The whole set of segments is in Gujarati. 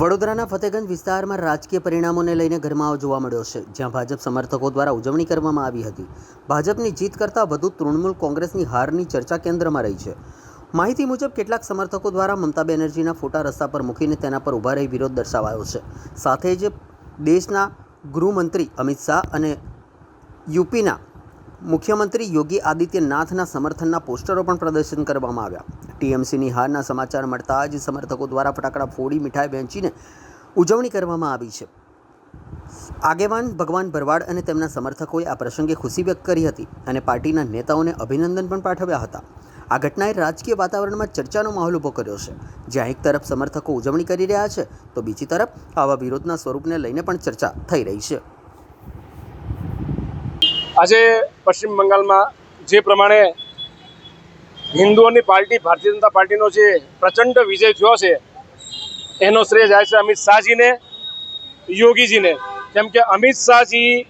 વડોદરાના ફતેગંજ વિસ્તારમાં રાજકીય પરિણામોને લઈને ગરમાવો જોવા મળ્યો છે, જ્યાં ભાજપ સમર્થકો દ્વારા ઉજવણી કરવામાં આવી હતી. ભાજપની જીત કરતાં વધુ તૃણમૂલ કોંગ્રેસની હારની ચર્ચા કેન્દ્રમાં રહી છે. માહિતી મુજબ કેટલાક સમર્થકો દ્વારા મમતા બેનર્જીના ફોટા રસ્તા પર મૂકીને તેના પર ઊભા રહી વિરોધ દર્શાવાયો છે. સાથે જ દેશના ગૃહમંત્રી અમિત શાહ અને યુપીના મુખ્યમંત્રી યોગી આદિત્યનાથના સમર્થનના પોસ્ટરો પણ પ્રદર્શન કરવામાં આવ્યા. ટીએમસીની હારના સમાચાર મળતા જ સમર્થકો દ્વારા ફટાકડા ફોડી મીઠાઈ વહેંચીને ઉજવણી કરવામાં આવી છે. આગેવાન ભગવાન ભરવાડ અને તેમના સમર્થકોએ આ પ્રસંગે ખુશી વ્યક્ત કરી હતી અને પાર્ટીના નેતાઓને અભિનંદન પણ પાઠવ્યા હતા. આ ઘટનાએ રાજકીય વાતાવરણમાં ચર્ચાનો માહોલ ઊભો કર્યો છે, જ્યાં એક તરફ સમર્થકો ઉજવણી કરી રહ્યા છે તો બીજી તરફ આવા વિરોધના સ્વરૂપને લઈને પણ ચર્ચા થઈ રહી છે. આજે પશ્ચિમ બંગાળમાં જે પ્રમાણે હિન્દુઓની પાર્ટી ભારતીય જનતા પાર્ટીનો જે પ્રચંડ વિજય થયો છે એનો શ્રેય જાય છે અમિત શાહજીને, યોગીજીને. કેમ કે અમિત શાહજી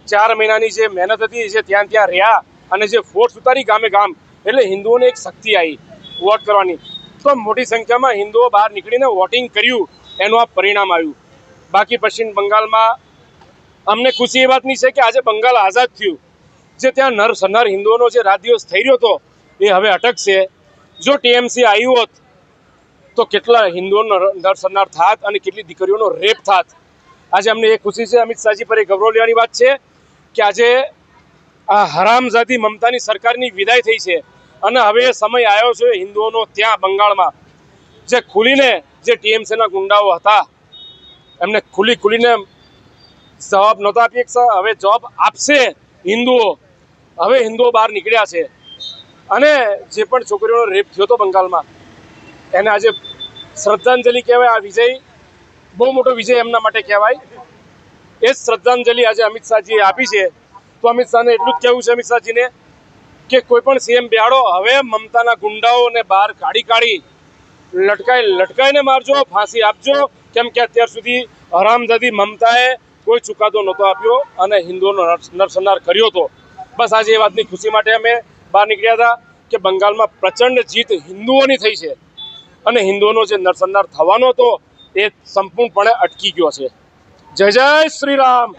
4 મહિનાની જે મહેનત હતી, જે ત્યાં રહ્યા અને જે ફોર્સ ઉતારી ગામે ગામ, એટલે હિન્દુઓને એક શક્તિ આવી વોટ કરવાની. તો મોટી સંખ્યામાં હિન્દુઓ બહાર નીકળીને વોટિંગ કર્યું, એનું આ પરિણામ આવ્યું. બાકી પશ્ચિમ બંગાળમાં અમને ખુશી એ વાતની છે કે આજે બંગાળ આઝાદ થયું. જે ત્યાં નર હિન્દુઓનો જે રાત દિવસ થઈ રહ્યો હતો એ હવે અટકશે. જો ટીએમસી આવ્યું હોત તો કેટલા હિન્દુઓનો નરસંહાર થાત અને કેટલી દીકરીઓનો રેપ થાત. આજે અમને એ ખુશી છે, અમિત શાહજી પર એ ગૌરવ લેવાની વાત છે કે આજે આ હરામઝાદી મમતાની સરકારની વિદાય થઈ છે અને હવે સમય આવ્યો છે હિન્દુઓનો ત્યાં બંગાળમાં જે ખુલીને જે ટીએમસીના ગુંડાઓ હતા એમને ખુલીને જવાબ નહોતા આપી શકતા, હવે જવાબ આપશે હિન્દુઓ. હવે હિન્દુઓ બહાર નીકળ્યા છે અને જે પણ છોકરીઓનો રેપ થયો હતો બંગાળમાં એને આજે શ્રદ્ધાંજલિ કહેવાય. આ વિજય બહુ મોટો વિજય એમના માટે કહેવાય. એ જ શ્રદ્ધાંજલિ આજે અમિત શાહજીએ આપી છે. તો અમિત શાહને એટલું જ કહેવું છે, અમિત શાહજીને, કે કોઈ પણ સીએમ બેહાડો, હવે મમતાના ગુંડાઓને બહાર કાઢી લટકાઈને મારજો, ફાંસી આપજો. કેમ કે અત્યાર સુધી હરામજાદી મમતાએ કોઈ ચુકાદો નહોતો આપ્યો અને હિન્દુઓનો નરસંહાર કર્યો હતો. બસ આજે એ વાતની ખુશી માટે અમે બહાર નીકળ્યા હતા કે બંગાળમાં પ્રચંડ જીત હિન્દુઓની થઈ છે અને હિન્દુઓનો જે નરસંહાર થવાનો હતો એ સંપૂર્ણપણે અટકી ગયો છે. જય જય શ્રી રામ.